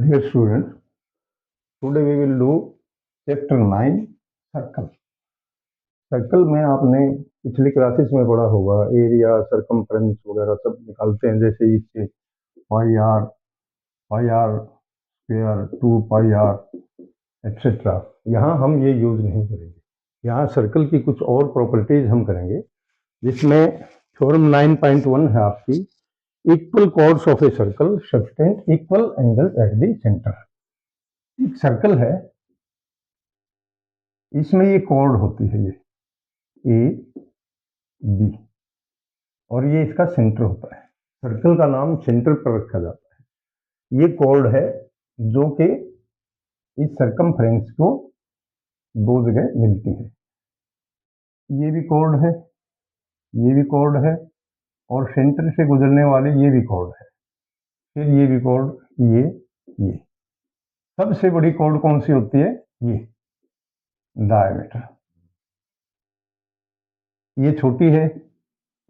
Dear students, today we will do chapter 9 circle. Circle में आपने पिछली क्लासेस में पढ़ा होगा एरिया, सरकमफ्रेंस वगैरह सब निकालते हैं, जैसे इससे pi r square 2 pi r etcetera. यहाँ हम ये यूज नहीं करेंगे। यहाँ सर्कल की कुछ और प्रॉपर्टीज हम करेंगे, जिसमें थ्योरम 9.1 है आपकी, equal chords of a circle subtend equal angle at the centre. एक सर्कल है, इसमें ये कॉर्ड होती है, ये ए बी, और ये इसका सेंटर होता है। सर्कल का नाम सेंटर पर रखा जाता है। ये कॉर्ड है जो कि इस सरकमफ्रेंस को दो जगह मिलती है। ये भी कॉर्ड है, ये भी कॉर्ड है, और सेंटर से गुजरने वाले ये भी कॉर्ड है, फिर ये भी कॉर्ड, ये सबसे बड़ी कॉर्ड कौन सी होती है? ये डायमीटर। ये छोटी है,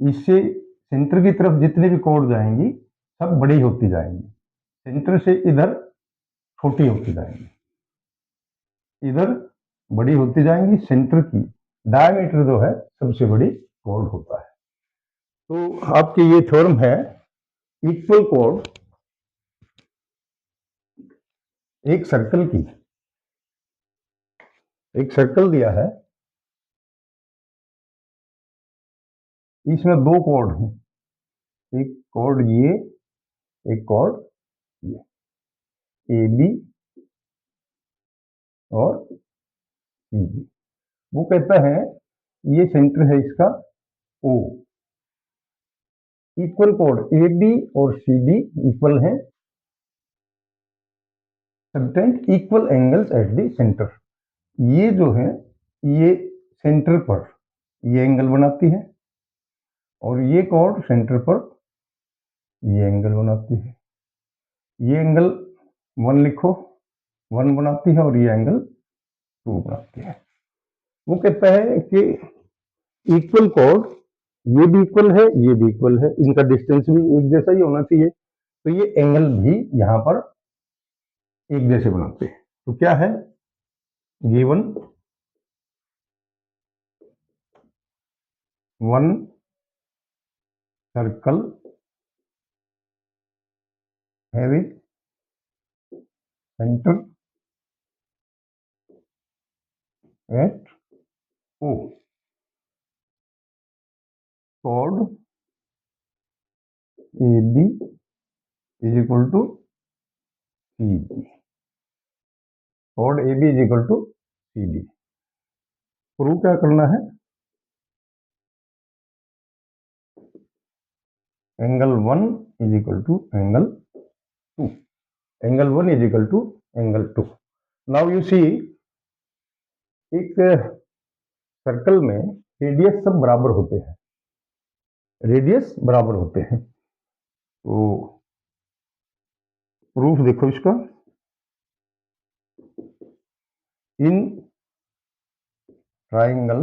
इससे सेंटर की तरफ जितनी भी कॉर्ड जाएंगी सब बड़ी होती जाएंगी, सेंटर से इधर छोटी होती जाएंगी, इधर बड़ी होती जाएंगी। सेंटर की डायमीटर जो है सबसे बड़ी कॉर्ड होता है। तो आपकी ये थ्योरम है, इक्वल कॉर्ड एक सर्कल की, एक सर्कल दिया है, इसमें दो कॉर्ड हैं, एक कॉर्ड ये, एक कॉर्ड ये, ए बी और सी बी। वो कहता है ये सेंटर है इसका ओ। इक्वल कॉर्ड ए बी और सी डी इक्वल है, subtend equal angles eight the centre. ये जो है ये सेंटर पर ये एंगल बनाती है, और ये कॉर्ड सेंटर पर ये एंगल बनाती है। ये एंगल 1 लिखो, 1 बनाती है, और ये एंगल 2 बनाती है। वो कहता है कि इक्वल कॉर्ड, ये भी इक्वल है, ये भी इक्वल है, इनका डिस्टेंस भी एक जैसा ही होना चाहिए, तो ये एंगल भी यहां पर एक जैसे बनाते हैं। तो क्या है given, one circle having centre at O, chord AB is equal to CD, chord AB is equal to CD। Prove क्या करना है? Angle 1 is equal to angle 2, angle 1 is equal to angle 2। Now you see, एक circle में radius सब बराबर होते हैं, radius बराबर होते हैं। तो प्रूफ देखो इसका, इन triangle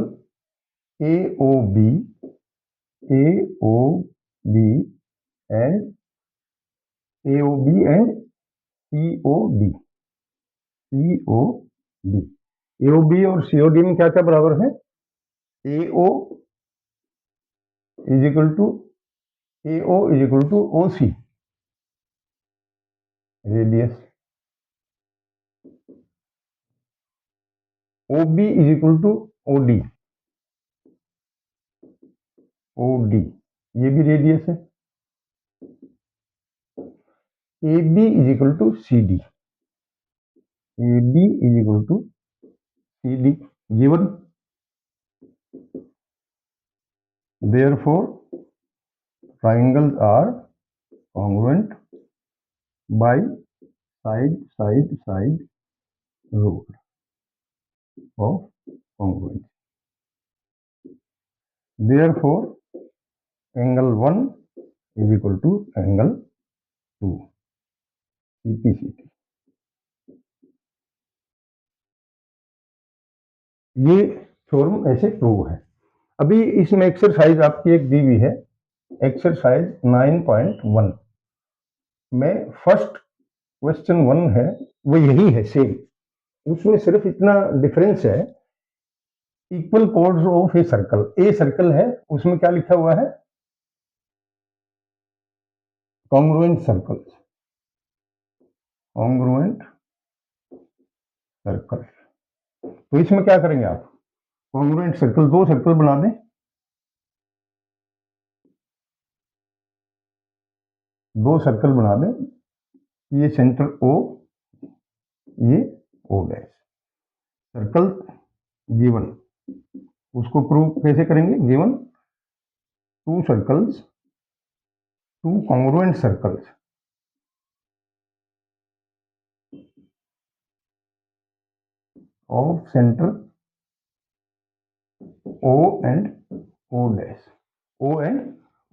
AOB and AOB and COD, AOB और COD में क्या क्या बराबर है? AO is equal to OC radius, OB is equal to OD, ये भी रेडियस है। AB is equal to CD, AB is equal to CD given. Therefore triangles are congruent by side rule of congruence। Therefore angle 1 is equal to angle 2, CPCT। ये theorem ऐसे prove है। अभी इसमें exercise आपकी एक दी हुई है, एक्सरसाइज 9.1 में फर्स्ट क्वेश्चन 1 है वो यही है सेम, उसमें सिर्फ इतना डिफरेंस है, equal chords of a circle, a circle है उसमें क्या लिखा हुआ है, कॉन्ग्रुएंट सर्कल, कॉन्ग्रुएंट सर्कल। तो इसमें क्या करेंगे आप, कॉन्ग्रुएंट सर्कल, दो सर्कल बना दें, दो सर्कल बना दें, ये सेंटर ओ, ये ओ डैश, सर्कल गिवन, उसको प्रूव कैसे करेंगे, given two circles, two congruent circles of centre O and O dash, O and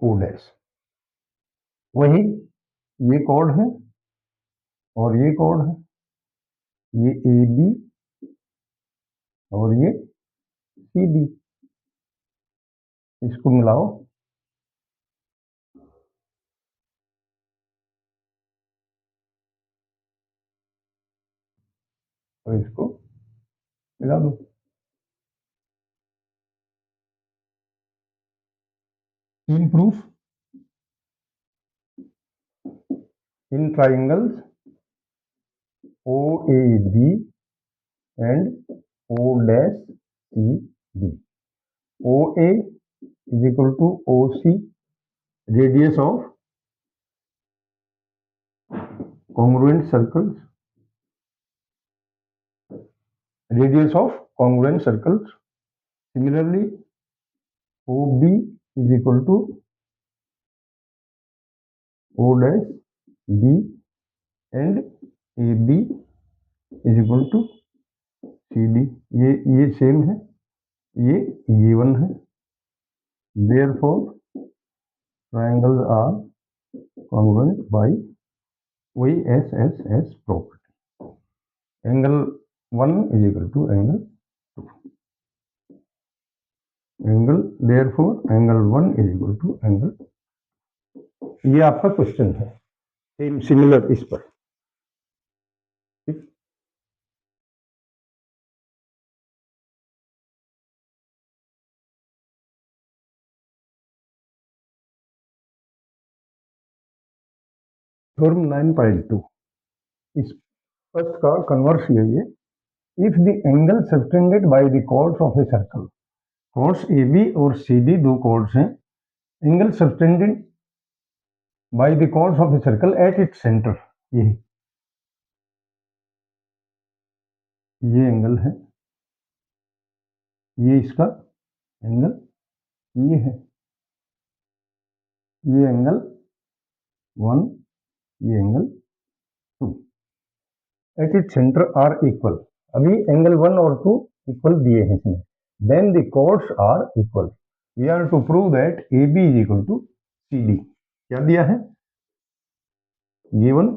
O dash, वही ये कॉर्ड है और ये कॉर्ड है, ये ए बी और ये सी डी, इसको मिलाओ, और इसको मिला दो। तीन proof, in triangles O A B and O dash C D, O A is equal to O C, radius of congruent circles, radius of congruent circles. Similarly, OB is equal to O dash D and AB is equal to CD. ये same है, ये given है, therefore triangles are congruent by वही S property. Angle 1 is equal to angle 2. Angle, therefore angle 1 is equal to angle, ये आपका question है, same similar इस पर, ठीक। थ्योरम 9.2, इस फर्स्ट का कन्वर्स यही है, if the angle subtended by the chords of a circle, chords A B और सी डी दो कॉर्ड्स हैं, angle subtended by the chords of a circle at its centre, ये एंगल है, ये इसका एंगल ये है, ये एंगल 1, ये angle 2, at its centre are equal, अभी एंगल 1 और 2 इक्वल दिए हैं इसमें, then the chords are equal, we are to prove that A B is equal to C D, क्या दिया है, given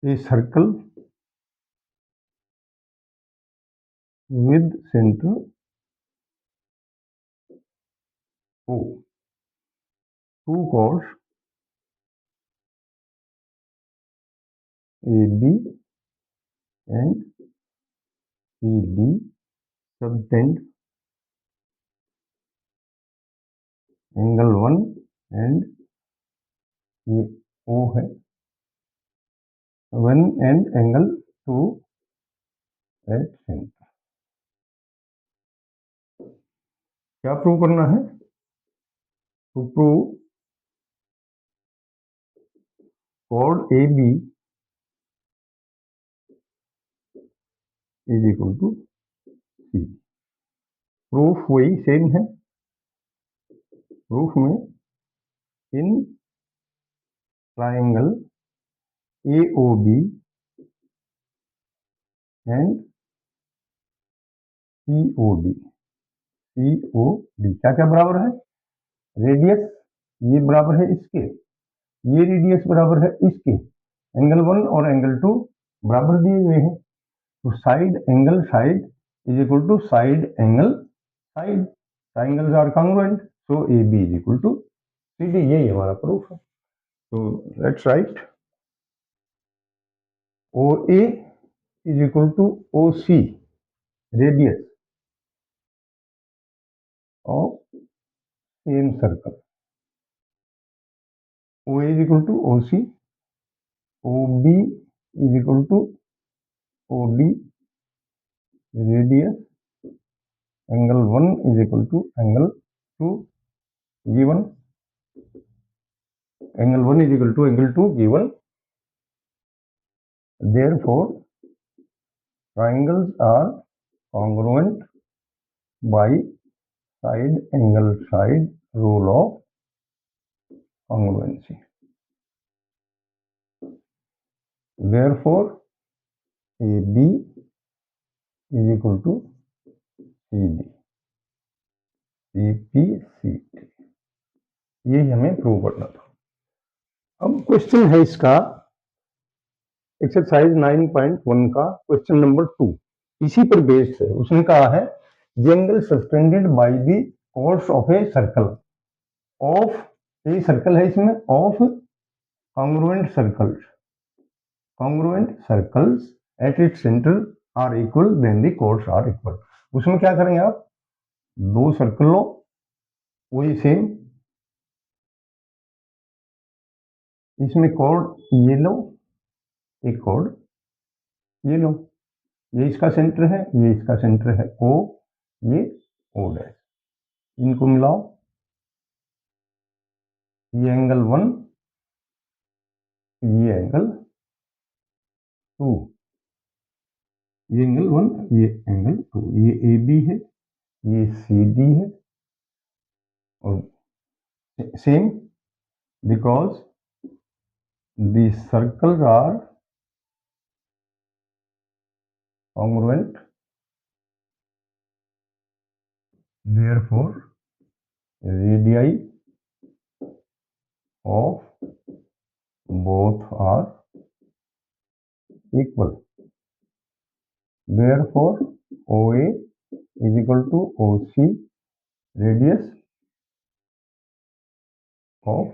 a circle with center O, two chords AB and CD subtend angle 1 and ये O है 1 and angle 2 at center, क्या prove करना है, to prove chord AB is equal to C, proof वही same है, प्रूफ में in triangle AOB and COD, क्या क्या बराबर है, रेडियस ये बराबर है इसके, ये रेडियस बराबर है इसके, एंगल 1 और एंगल 2 बराबर दिए हुए हैं, तो side angle side is equal to side angle side, triangles are congruent, so A B is equal to C D, यही हमारा प्रूफ है। So let's write OA is equal to OC, radius of same circle. OA is equal to OC, OB is equal to OD, radius, angle 1 is equal to angle 2 given, angle 1 is equal to angle 2 given. Therefore, triangles are congruent by side angle side rule of congruency. Therefore, AB is equal to CD, CP, CT. यही हमें prove करना था। अब question है इसका exercise 9.1 का question number 2, इसी पर बेस्ड है। उसने कहा है the angle suspended by the course of a circle of, a circle है इसमें, of congruent circles at its center are equal then the chords are equal। उसमें क्या करेंगे आप, दो सर्कल लो वही सेम, इसमें कॉर्ड ये लो, एक कॉर्ड ये लो, ये इसका सेंटर है, ये इसका सेंटर है O, ये O डैश, इनको मिलाओ, ये एंगल 1, ये एंगल 2, ये एंगल 1, ये एंगल 2, ये AB है, ये CD है, और same because the circles are congruent, therefore radii of both are equal, therefore OA is equal to OC, radius of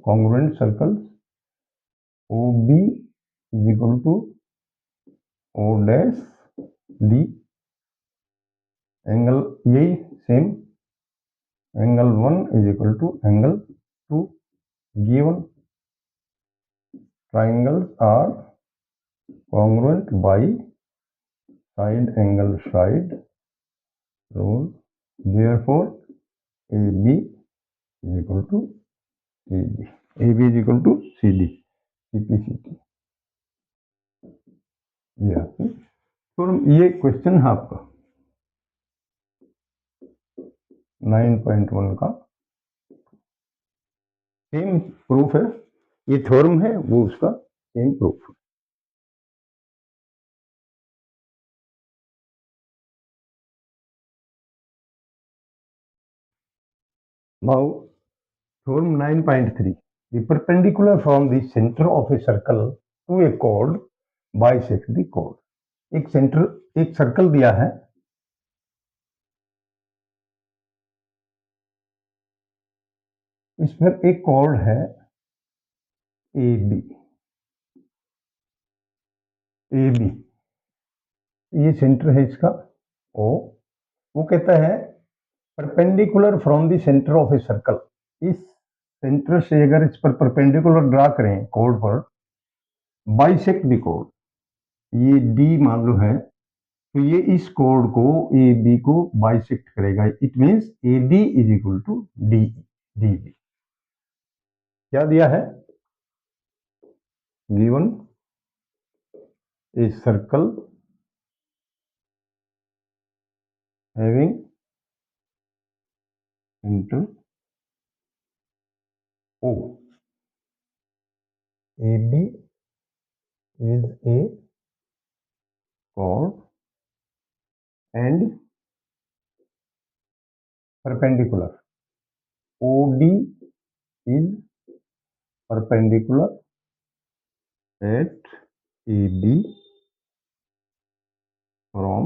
congruent circles, OB is equal to O dash D, angle यही same, angle 1 is equal to angle 2 given, triangles are congruent by side angle side rule, therefore AB is equal to CD, AB is equal to CD, CP, CT। तो ये question है आपका 9.1 का, same proof है, ये theorem है वो उसका सेम प्रूफ है। Now theorem 9.3, the perpendicular from the center of a circle to a chord bisect the chord। एक सर्कल दिया है, इस पर एक कॉर्ड है AB, ये सेंटर है इसका O, वो कहता है perpendicular from the centre of a circle, इस सेंटर से अगर इस पर परपेंडिकुलर ड्रा करें कॉर्ड पर, बाइसेक्ट द कॉर्ड, ये D मान लो है, तो ये इस कॉर्ड को AB को बाइसेक्ट करेगा, it means AD is equal to DB। क्या दिया है, given a circle having centre O, AB is a chord and perpendicular, OD is perpendicular at AB from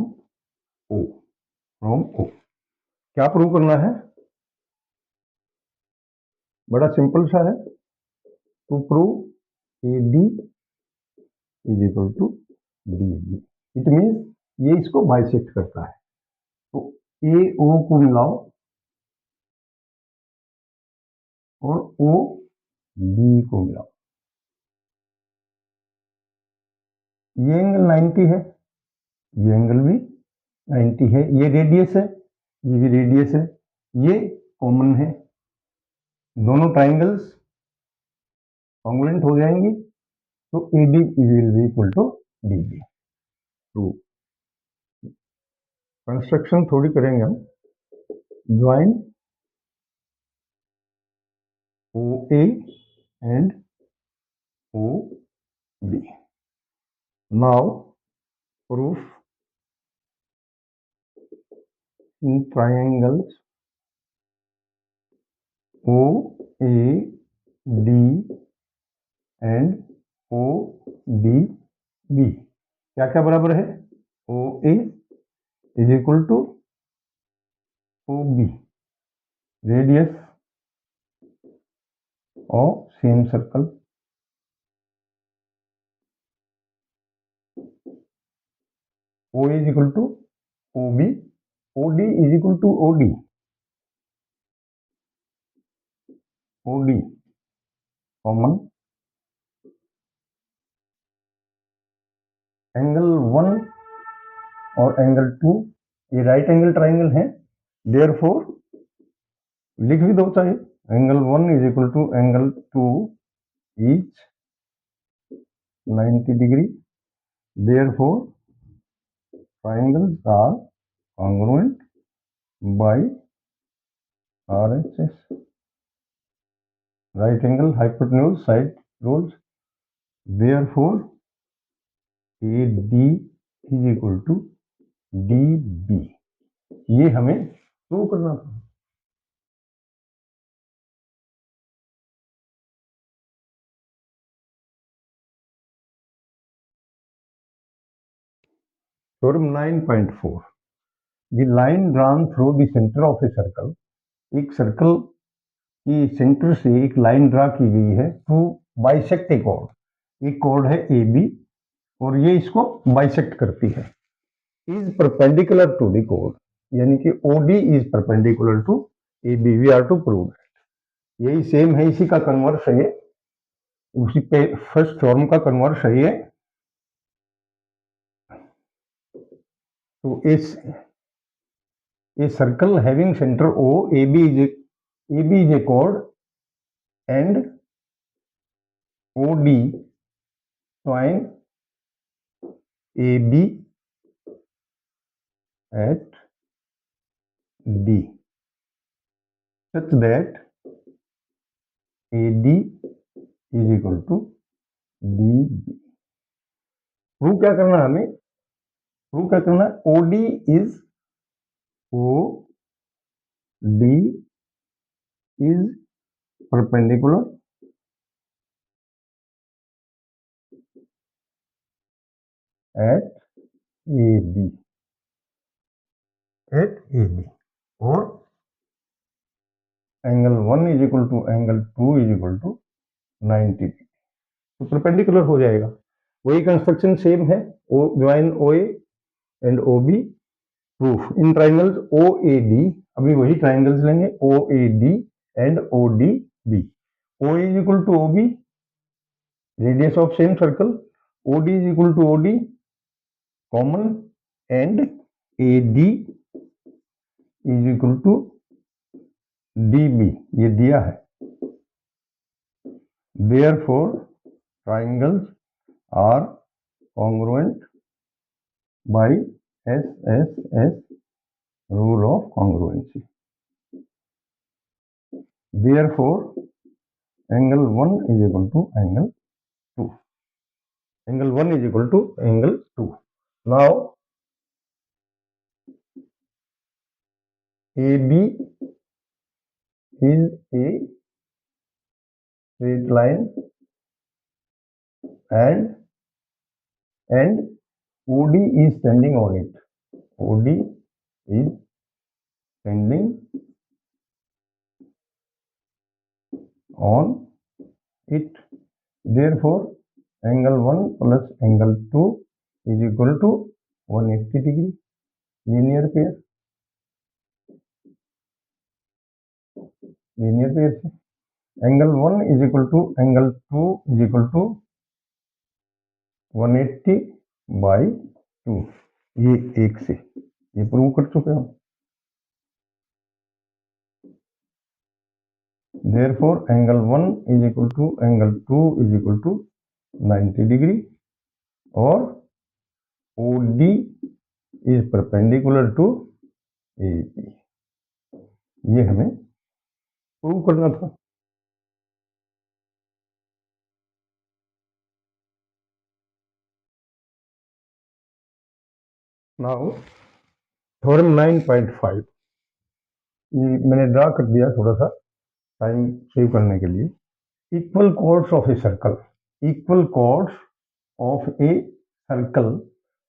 O, क्या प्रूव करना है, बड़ा सिंपल सा है, to prove AD is equal to DB. It means ये इसको बाइसेक्ट करता है। तो AO को मिलाओ और OB को मिलाओ। ये एंगल 90 है, ये एंगल भी 90 है, ये रेडियस है, ये भी रेडियस है, ये कॉमन है, दोनों ट्राइंगल्स कॉन्ग्रुएंट हो जाएंगी, तो AD will be equal to DB। तो कंस्ट्रक्शन थोड़ी करेंगे हम। Join OA and OB। Now proof in triangles OAD and ODB क्या क्या बराबर है? OA is equal to OB, radius of same circle, OA is equal to OB, OD is equal to OD, OD common, angle 1 और angle 2 ये right angle triangle है, therefore लिख भी दो चाहे, angle 1 is equal to angle 2 each 90 degree, therefore triangles are congruent by RHS, right angle hypotenuse side rules, therefore AD is equal to DB। ये हमें prove करना था। Theorem 9.4, the line drawn through the center of a circle, एक circle की centre से एक line draw की गई है टू बाइसेक्ट ए कॉर्ड, एक कॉर्ड है AB और ये इसको बाइसेक्ट करती है, is perpendicular to the chord, यानी कि OD is perpendicular to AB, we are to prove that. यही सेम है, इसी का कन्वर्स है ये, उसी पे फर्स्ट फॉर्म का कन्वर्स है ये। तो इस a circle having center O, AB is a chord and OD join AB at D such that AD is equal to DB। Prove क्या करना है हमें? प्रूव क्या करना है? OD is perpendicular at AB और angle 1 is equal to angle 2 is equal to 90 degree, तो perpendicular हो जाएगा। वही कंस्ट्रक्शन सेम है, ओ join OA and OB, proof in triangles OAD, अभी वही ट्राइंगल्स लेंगे OAD and ODB। O is equal to OB, radius of same circle, OD is equal to OD common and AD is equal to DB, ये दिया है। Therefore triangles are congruent by SSS rule of congruency। Therefore angle 1 is equal to angle 2, angle 1 is equal to angle 2। now AB is a straight line and OD is standing on it, OD is standing on it therefore angle 1 plus angle 2 is equal to 180 degree, linear pair, linear pair से angle 1 is equal to angle 2 is equal to 180 by 2, ये एक से, ये prove कर चुके हम। Therefore, angle 1 is equal to angle 2 is equal to 90 degree और OD is perpendicular to AP। ये हमें प्रूव करना था। नाउ थ्योरम 9.5, ये मैंने ड्रा कर दिया थोड़ा सा टाइम सेव करने के लिए। Equal chords of a circle, equal chords of a circle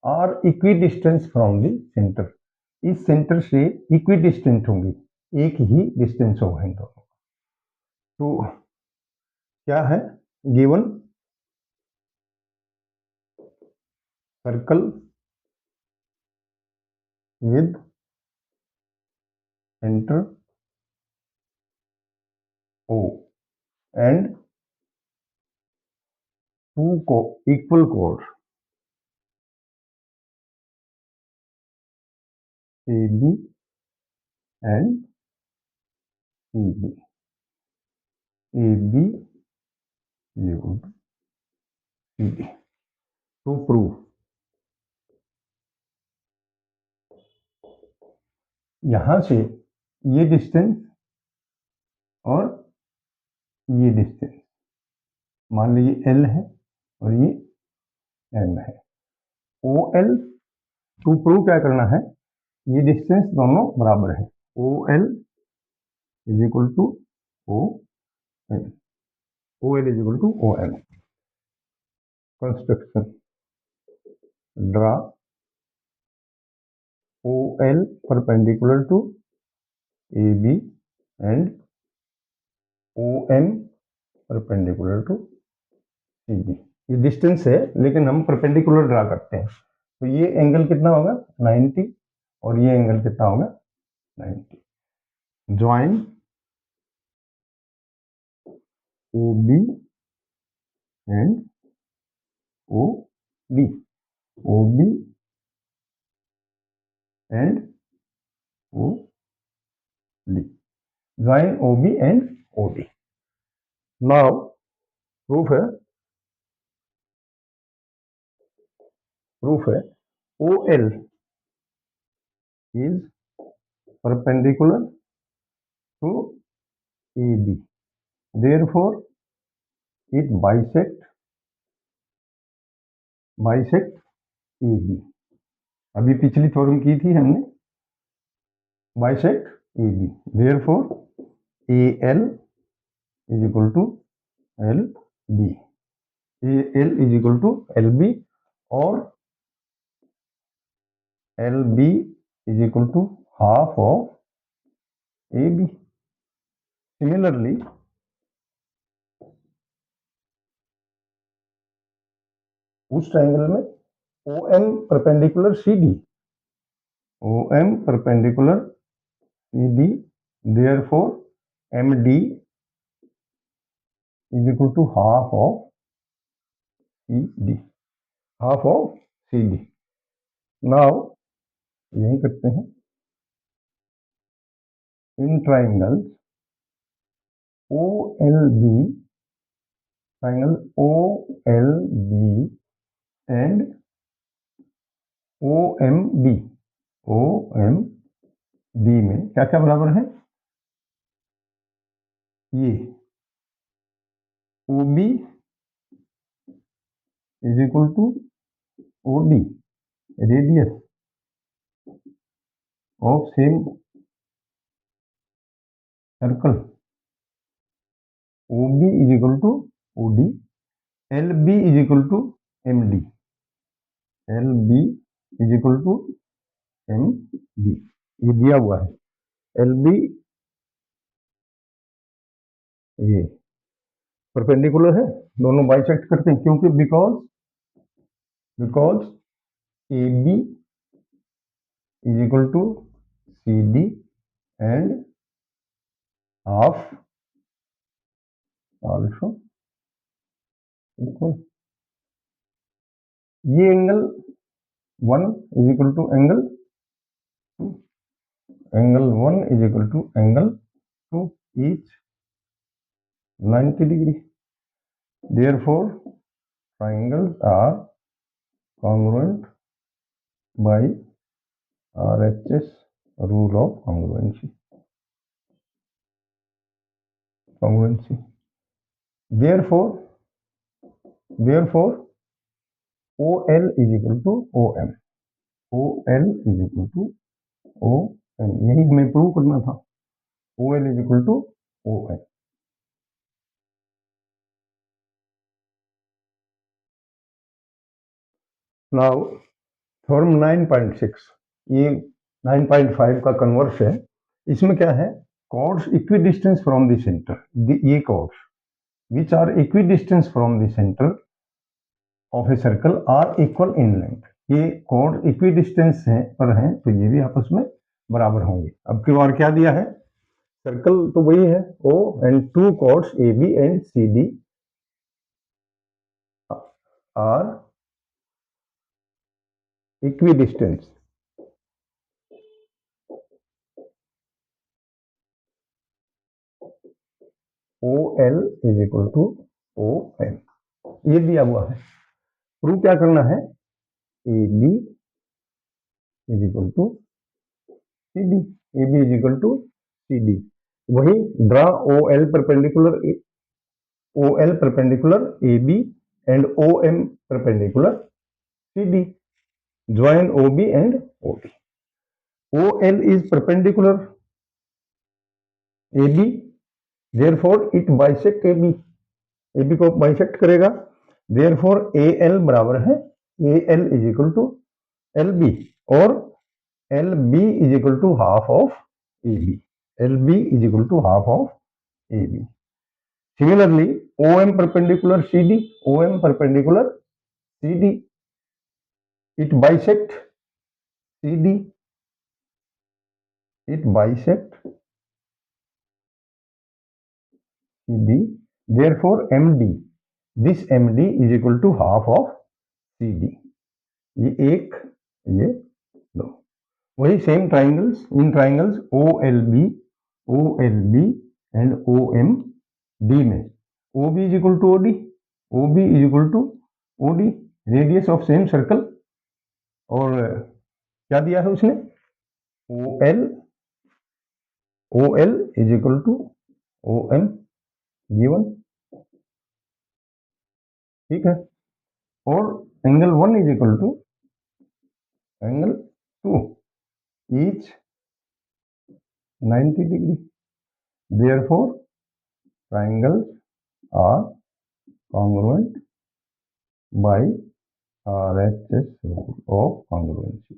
are equidistance from the centre, इस सेंटर से इक्विडिस्टेंट होंगी, एक ही डिस्टेंस होगा इन दोनों। तो क्या है given, circle with centre O and two equal chords AB and CD, AB equal to CD। to prove, यहां से ये डिस्टेंस और ये डिस्टेंस मान लीजिए L है और ये M है, OL, टू प्रूव क्या करना है, ये डिस्टेंस दोनों बराबर है, OL is equal to OL, OL is equal to OL। Construction, draw OL perpendicular to AB and OM perpendicular to CD। ये डिस्टेंस है लेकिन हम परपेंडिकुलर ड्रा करते हैं, तो ये एंगल कितना होगा 90 और ये एंगल कितना होगा 90। Join OB and OD, OB and OD, join OB and OD। Now proof है, प्रूफ है OL is perpendicular to AB, therefore it bisect AB। अभी पिछली थ्योरम की थी हमने, bisect AB, therefore AL is equal to LB, AL is equal to LB और LB is equal to half of AB। Similarly, उस triangle में OM perpendicular CD, OM perpendicular CD, therefore MD is equal to half of CD, half of CD। Now यही करते हैं, in triangles OLB, triangle OLB and OMB, OMB में क्या क्या बराबर है, ये OB is equal to OD, radius of same circle, OB is equal to OD, LB is equal to MD, LB is equal to MD, ये दिया हुआ है। LB ये परपेंडिकुलर है, दोनों बाइसेक्ट करते हैं, क्योंकि because A B is equal to C D and half also equal. ये angle 1 is equal to angle 2, angle 1 is equal to angle 2, each 90 degree. Therefore, triangles are congruent by RHS rule of congruency. Therefore, OL is equal to OM. OL is equal to OM. यही हमें prove करना था। OL is equal to OM. Now, theorem 9.6, ये 9.5 का converse है। इसमें क्या है? chords equidistant from the center. ये chords which are equidistant from the center of a circle are equal in length. ये chord equidistant हैं पर हैं, तो ये भी आपस में बराबर होंगे। अब की बार क्या दिया है? सर्कल तो वही है O and two chords AB and CD are equidistant. OL is equal to OM. ये दिया हुआ है। प्रूव क्या करना है? AB is equal to CD. AB is equal to CD. वही draw OL perpendicular AB and OM perpendicular CD. Join OB and OB. OL is perpendicular AB, therefore it bisect AB. AB को bisect करेगा, therefore AL बराबर है AL is equal to LB और LB is equal to half of AB. LB is equal to half of AB. Similarly, OM perpendicular CD, OM perpendicular CD, it bisect CD, it bisect CD, therefore MD, this MD is equal to half of CD. ये एक, ये दो। वही same triangles, in triangles OLB and OMD में OB is equal to OD, OB is equal to OD, radius of same circle. और क्या दिया है उसने? OL is equal to OM given, ठीक है। और angle 1 is equal to angle 2, each 90 degree. Therefore, triangles are congruent by RHS rule of congruency.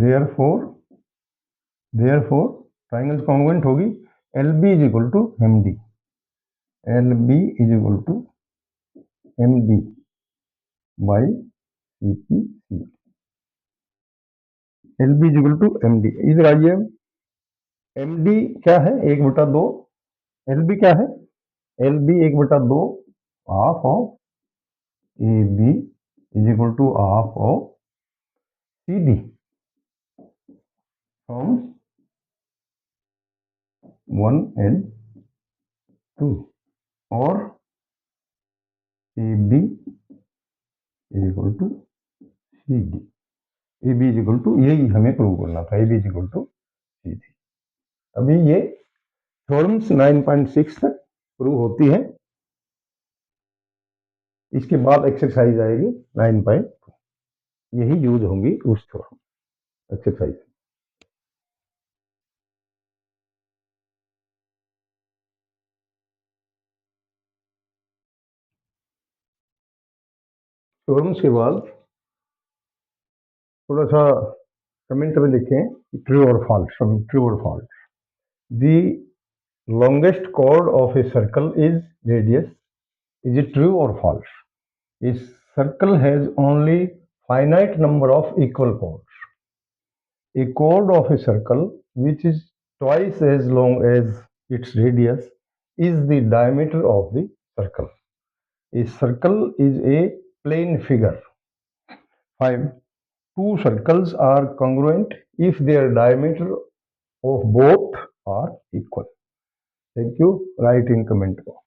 Therefore triangles congruent होगी। LB is equal to MD, LB is equal to MD by CPC. LB is equal to MD। इधर आइए, MD क्या है? 1/2। LB क्या है? LB 1/2 half of AB is equal to half of CD from 1 and 2, और AB is equal to CD. AB is equal to, यही हमें prove करना था, AB is equal to CD। अभी ये थ्योरम्स 9.6 तक प्रूव होती है, इसके बाद एक्सरसाइज आएगी 9.2, यही यूज होंगी उस थ्योरम एक्सरसाइज। थ्योरम्स के बाद थोड़ा सा कमेंट में लिखें ट्रू और फॉल्स, ट्रू और false. The Longest chord of a circle is radius. Is it true or false? A circle has only finite number of equal chords. A chord of a circle which is twice as long as its radius is the diameter of the circle. A circle is a plane figure. 5. Two circles are congruent if their diameter of both are equal. Thank you. Write in comment box.